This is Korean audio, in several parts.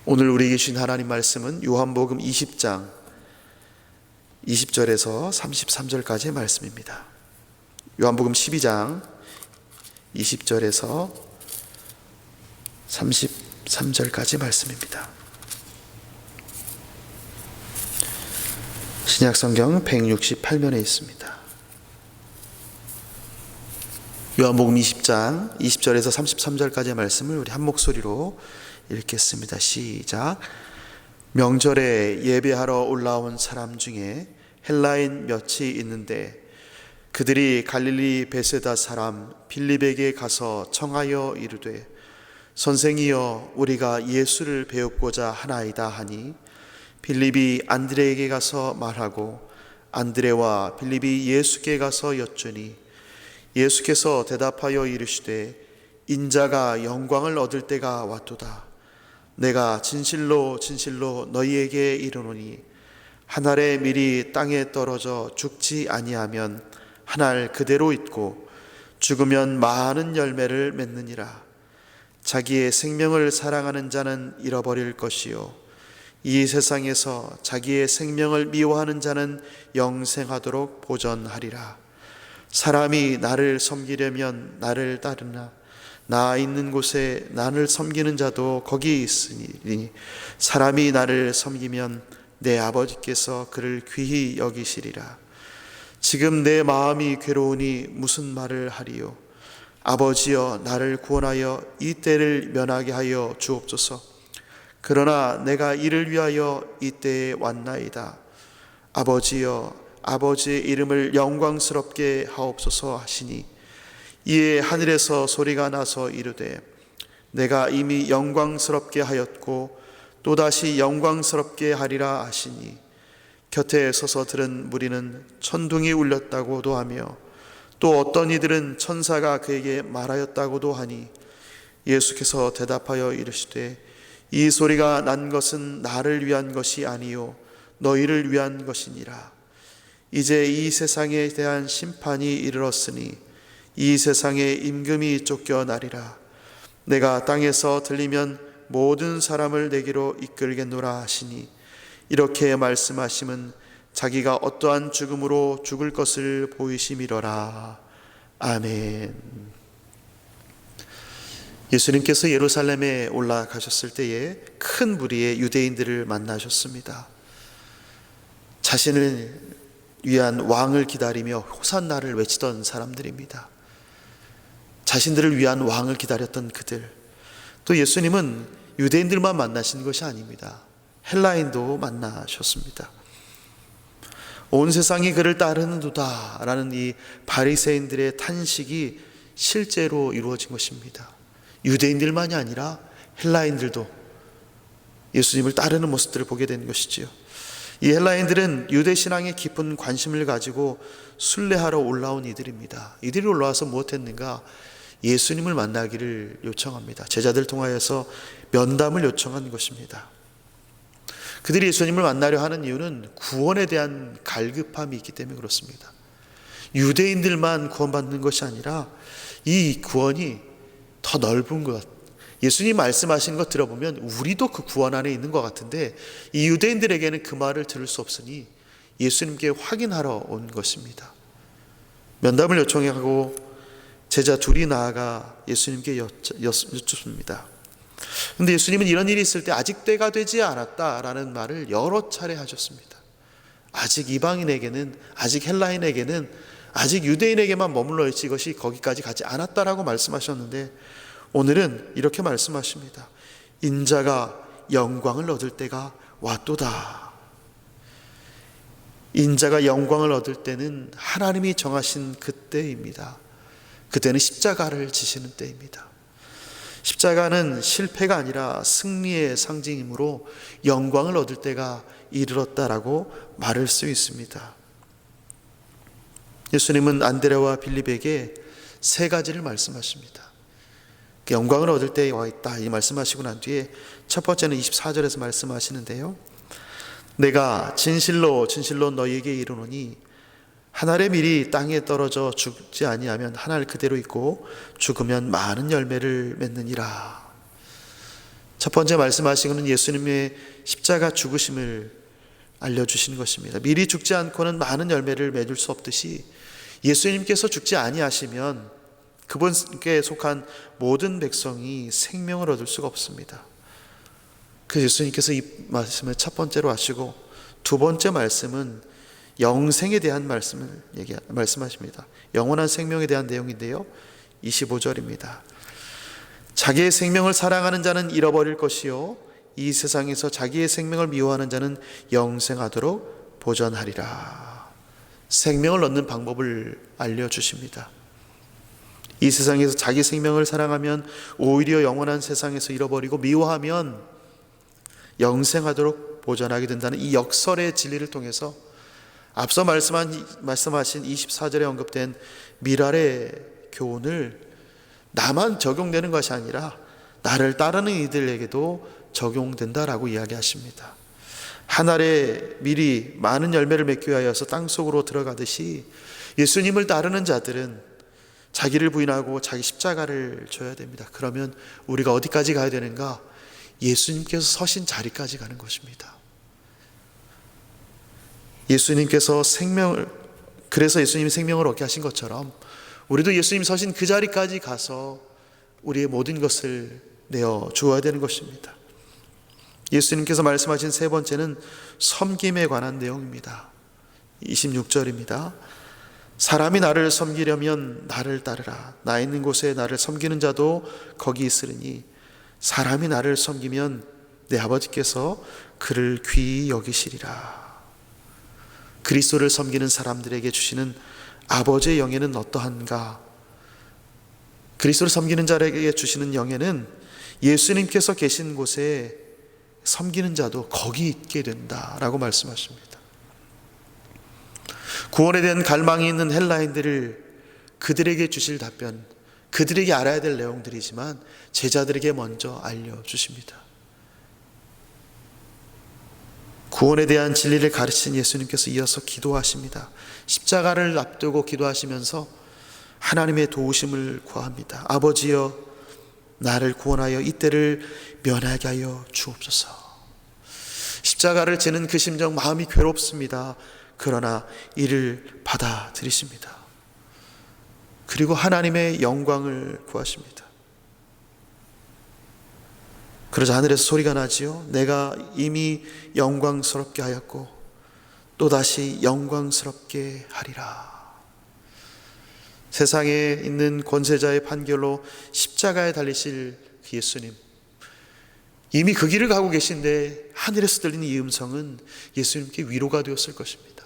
오늘 우리에게 주신 하나님 말씀은 요한복음 20장 20절에서 33절까지의 말씀입니다. 요한복음 12장 20절에서 33절까지 말씀입니다. 신약성경 168면에 있습니다. 요한복음 20장 20절에서 33절까지의 말씀을 우리 한 목소리로 읽겠습니다. 시작. 명절에 예배하러 올라온 사람 중에 헬라인 몇이 있는데 그들이 갈릴리 베세다 사람 빌립에게 가서 청하여 이르되 선생이여 우리가 예수를 배우고자 하나이다 하니 빌립이 안드레에게 가서 말하고 안드레와 빌립이 예수께 가서 여쭈니 예수께서 대답하여 이르시되 인자가 영광을 얻을 때가 왔도다. 내가 진실로 진실로 너희에게 이르노니 한 알의 밀이 땅에 떨어져 죽지 아니하면 한 알 그대로 있고 죽으면 많은 열매를 맺느니라. 자기의 생명을 사랑하는 자는 잃어버릴 것이요 이 세상에서 자기의 생명을 미워하는 자는 영생하도록 보전하리라. 사람이 나를 섬기려면 나를 따르나 나 있는 곳에 나를 섬기는 자도 거기 있으니 사람이 나를 섬기면 내 아버지께서 그를 귀히 여기시리라. 지금 내 마음이 괴로우니 무슨 말을 하리요. 아버지여 나를 구원하여 이 때를 면하게 하여 주옵소서. 그러나 내가 이를 위하여 이 때에 왔나이다. 아버지여 아버지의 이름을 영광스럽게 하옵소서 하시니 이에 하늘에서 소리가 나서 이르되 내가 이미 영광스럽게 하였고 또다시 영광스럽게 하리라 하시니 곁에 서서 들은 무리는 천둥이 울렸다고도 하며 또 어떤 이들은 천사가 그에게 말하였다고도 하니 예수께서 대답하여 이르시되 이 소리가 난 것은 나를 위한 것이 아니요 너희를 위한 것이니라. 이제 이 세상에 대한 심판이 이르렀으니 이 세상의 임금이 쫓겨나리라. 내가 땅에서 들리면 모든 사람을 내게로 이끌겠노라 하시니 이렇게 말씀하심은 자기가 어떠한 죽음으로 죽을 것을 보이심이로라. 아멘. 예수님께서 예루살렘에 올라가셨을 때에 큰 무리의 유대인들을 만나셨습니다. 자신을 위한 왕을 기다리며 호산나를 외치던 사람들입니다. 자신들을 위한 왕을 기다렸던 그들. 또 예수님은 유대인들만 만나신 것이 아닙니다. 헬라인도 만나셨습니다. 온 세상이 그를 따르는도다 라는 이 바리새인들의 탄식이 실제로 이루어진 것입니다. 유대인들만이 아니라 헬라인들도 예수님을 따르는 모습들을 보게 된 것이지요. 이 헬라인들은 유대신앙에 깊은 관심을 가지고 순례하러 올라온 이들입니다. 이들이 올라와서 무엇했는가? 예수님을 만나기를 요청합니다. 제자들 통하여서 면담을 요청한 것입니다. 그들이 예수님을 만나려 하는 이유는 구원에 대한 갈급함이 있기 때문에 그렇습니다. 유대인들만 구원받는 것이 아니라 이 구원이 더 넓은 것, 예수님 말씀하신 것 들어보면 우리도 그 구원 안에 있는 것 같은데 이 유대인들에게는 그 말을 들을 수 없으니 예수님께 확인하러 온 것입니다. 면담을 요청하고 제자 둘이 나아가 예수님께 여쭙습니다. 그런데 예수님은 이런 일이 있을 때 아직 때가 되지 않았다라는 말을 여러 차례 하셨습니다. 아직 이방인에게는, 아직 헬라인에게는, 아직 유대인에게만 머물러 있지 이것이 거기까지 가지 않았다라고 말씀하셨는데 오늘은 이렇게 말씀하십니다. 인자가 영광을 얻을 때가 왔도다. 인자가 영광을 얻을 때는 하나님이 정하신 그때입니다. 그때는 십자가를 지시는 때입니다. 십자가는 실패가 아니라 승리의 상징이므로 영광을 얻을 때가 이르렀다라고 말할 수 있습니다. 예수님은 안드레와 빌립에게 세 가지를 말씀하십니다. 영광을 얻을 때에 와 있다 이 말씀하시고 난 뒤에 첫 번째는 24절에서 말씀하시는데요. 내가 진실로 진실로 너희에게 이르노니 한 알의 밀이 땅에 떨어져 죽지 아니하면 한 알 그대로 있고 죽으면 많은 열매를 맺느니라. 첫 번째 말씀하신 것은 예수님의 십자가 죽으심을 알려주신 것입니다. 미리 죽지 않고는 많은 열매를 맺을 수 없듯이 예수님께서 죽지 아니하시면 그분께 속한 모든 백성이 생명을 얻을 수가 없습니다. 그래서 예수님께서 이 말씀을 첫 번째로 하시고 두 번째 말씀은 영생에 대한 말씀하십니다. 영원한 생명에 대한 내용인데요. 25절입니다. 자기의 생명을 사랑하는 자는 잃어버릴 것이요 이 세상에서 자기의 생명을 미워하는 자는 영생하도록 보전하리라. 생명을 얻는 방법을 알려주십니다. 이 세상에서 자기 생명을 사랑하면 오히려 영원한 세상에서 잃어버리고 미워하면 영생하도록 보전하게 된다는 이 역설의 진리를 통해서 앞서 말씀하신 24절에 언급된 미랄의 교훈을 나만 적용되는 것이 아니라 나를 따르는 이들에게도 적용된다라고 이야기하십니다. 한 알의 밀이 많은 열매를 맺기 위하여서 땅속으로 들어가듯이 예수님을 따르는 자들은 자기를 부인하고 자기 십자가를 져야 됩니다. 그러면 우리가 어디까지 가야 되는가? 예수님께서 서신 자리까지 가는 것입니다. 그래서 예수님이 생명을 얻게 하신 것처럼 우리도 예수님 서신 그 자리까지 가서 우리의 모든 것을 내어 주어야 되는 것입니다. 예수님께서 말씀하신 세 번째는 섬김에 관한 내용입니다. 26절입니다. 사람이 나를 섬기려면 나를 따르라. 나 있는 곳에 나를 섬기는 자도 거기 있으리니 사람이 나를 섬기면 내 아버지께서 그를 귀히 여기시리라. 그리스도를 섬기는 사람들에게 주시는 아버지의 영예는 어떠한가? 그리스도를 섬기는 자에게 주시는 영예는 예수님께서 계신 곳에 섬기는 자도 거기 있게 된다라고 말씀하십니다. 구원에 대한 갈망이 있는 헬라인들을 그들에게 주실 답변, 그들에게 알아야 될 내용들이지만 제자들에게 먼저 알려주십니다. 구원에 대한 진리를 가르친 예수님께서 이어서 기도하십니다. 십자가를 앞두고 기도하시면서 하나님의 도우심을 구합니다. 아버지여, 나를 구원하여 이때를 면하게 하여 주옵소서. 십자가를 지는 그 심정, 마음이 괴롭습니다. 그러나 이를 받아들이십니다. 그리고 하나님의 영광을 구하십니다. 그러자 하늘에서 소리가 나지요. 내가 이미 영광스럽게 하였고 또다시 영광스럽게 하리라. 세상에 있는 권세자의 판결로 십자가에 달리실 그 예수님, 이미 그 길을 가고 계신데 하늘에서 들리는 이 음성은 예수님께 위로가 되었을 것입니다.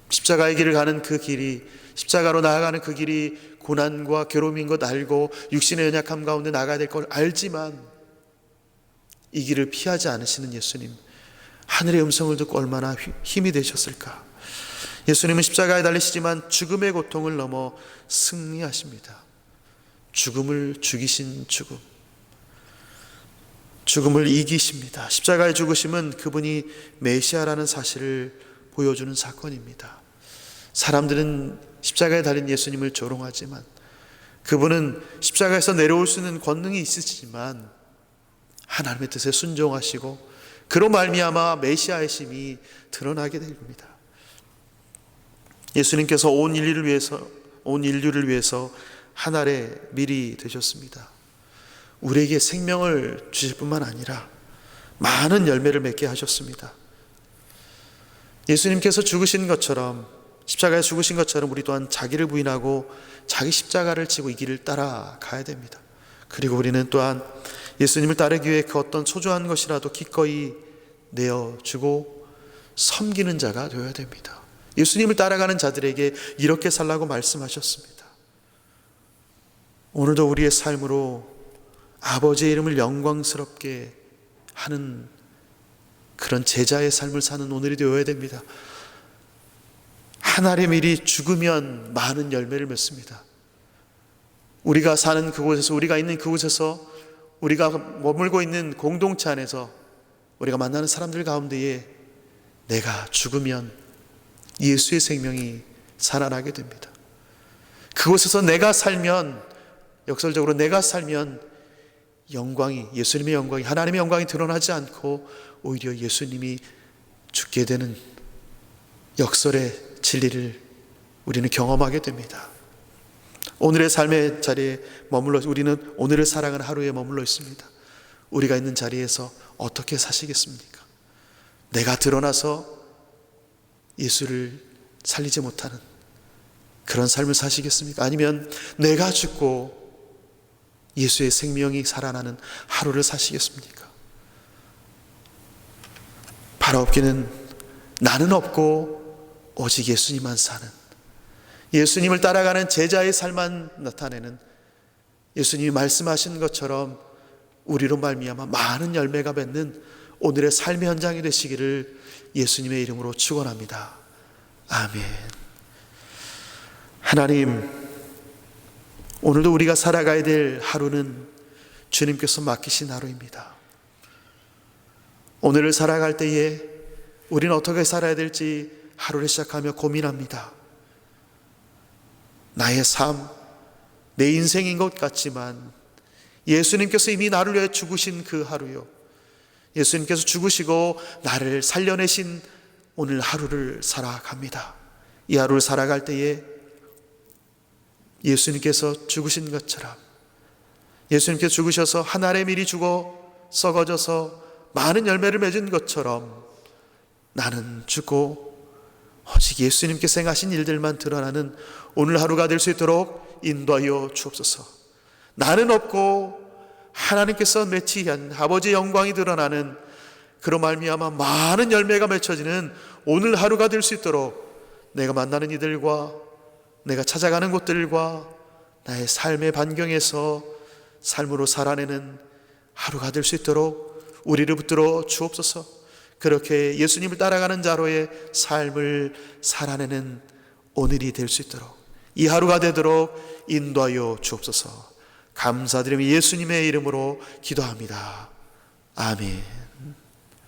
십자가의 길을 가는 그 길이, 십자가로 나아가는 그 길이 고난과 괴로움인 것 알고 육신의 연약함 가운데 나가야 될 걸 알지만 이 길을 피하지 않으시는 예수님, 하늘의 음성을 듣고 얼마나 힘이 되셨을까. 예수님은 십자가에 달리시지만 죽음의 고통을 넘어 승리하십니다. 죽음을 죽이신 죽음, 죽음을 이기십니다. 십자가의 죽으심은 그분이 메시아라는 사실을 보여주는 사건입니다. 사람들은 십자가에 달린 예수님을 조롱하지만 그분은 십자가에서 내려올 수 있는 권능이 있으시지만 하나님의 뜻에 순종하시고 그로 말미암아 메시아의 심이 드러나게 됩니다. 예수님께서 온 인류를 위해서 하늘의 밀이 되셨습니다. 우리에게 생명을 주실 뿐만 아니라 많은 열매를 맺게 하셨습니다. 예수님께서 죽으신 것처럼, 십자가에 죽으신 것처럼 우리 또한 자기를 부인하고 자기 십자가를 지고 이 길을 따라가야 됩니다. 그리고 우리는 또한 예수님을 따르기 위해 그 어떤 소중한 것이라도 기꺼이 내어주고 섬기는 자가 되어야 됩니다. 예수님을 따라가는 자들에게 이렇게 살라고 말씀하셨습니다. 오늘도 우리의 삶으로 아버지의 이름을 영광스럽게 하는 그런 제자의 삶을 사는 오늘이 되어야 됩니다. 하늘의 밀이 죽으면 많은 열매를 맺습니다. 우리가 사는 그곳에서, 우리가 있는 그곳에서, 우리가 머물고 있는 공동체 안에서, 우리가 만나는 사람들 가운데에 내가 죽으면 예수의 생명이 살아나게 됩니다. 그곳에서 내가 살면, 역설적으로 내가 살면 영광이, 예수님의 영광이, 하나님의 영광이 드러나지 않고 오히려 예수님이 죽게 되는 역설의 진리를 우리는 경험하게 됩니다. 오늘의 삶의 자리에 우리는 오늘을 살아가는 하루에 머물러 있습니다. 우리가 있는 자리에서 어떻게 사시겠습니까? 내가 드러나서 예수를 살리지 못하는 그런 삶을 사시겠습니까? 아니면 내가 죽고 예수의 생명이 살아나는 하루를 사시겠습니까? 바라옵기는 나는 없고 오직 예수님만 사는, 예수님을 따라가는 제자의 삶만 나타내는, 예수님이 말씀하신 것처럼 우리로 말미암아 많은 열매가 맺는 오늘의 삶의 현장이 되시기를 예수님의 이름으로 축원합니다. 아멘. 하나님, 오늘도 우리가 살아가야 될 하루는 주님께서 맡기신 하루입니다. 오늘을 살아갈 때에 우리는 어떻게 살아야 될지 하루를 시작하며 고민합니다. 나의 삶, 내 인생인 것 같지만 예수님께서 이미 나를 위해 죽으신 그 하루요, 예수님께서 죽으시고 나를 살려내신 오늘 하루를 살아갑니다. 이 하루를 살아갈 때에 예수님께서 죽으신 것처럼, 예수님께서 죽으셔서 한 알의 밀이 죽어 썩어져서 많은 열매를 맺은 것처럼 나는 죽고 오직 예수님께서 행하신 일들만 드러나는 오늘 하루가 될 수 있도록 인도하여 주옵소서. 나는 없고 하나님께서 맺지 한 아버지의 영광이 드러나는, 그로 말미암아 많은 열매가 맺혀지는 오늘 하루가 될 수 있도록 내가 만나는 이들과 내가 찾아가는 곳들과 나의 삶의 반경에서 삶으로 살아내는 하루가 될 수 있도록 우리를 붙들어 주옵소서. 그렇게 예수님을 따라가는 자로의 삶을 살아내는 오늘이 될 수 있도록, 이 하루가 되도록 인도하여 주옵소서. 감사드리며 예수님의 이름으로 기도합니다. 아멘.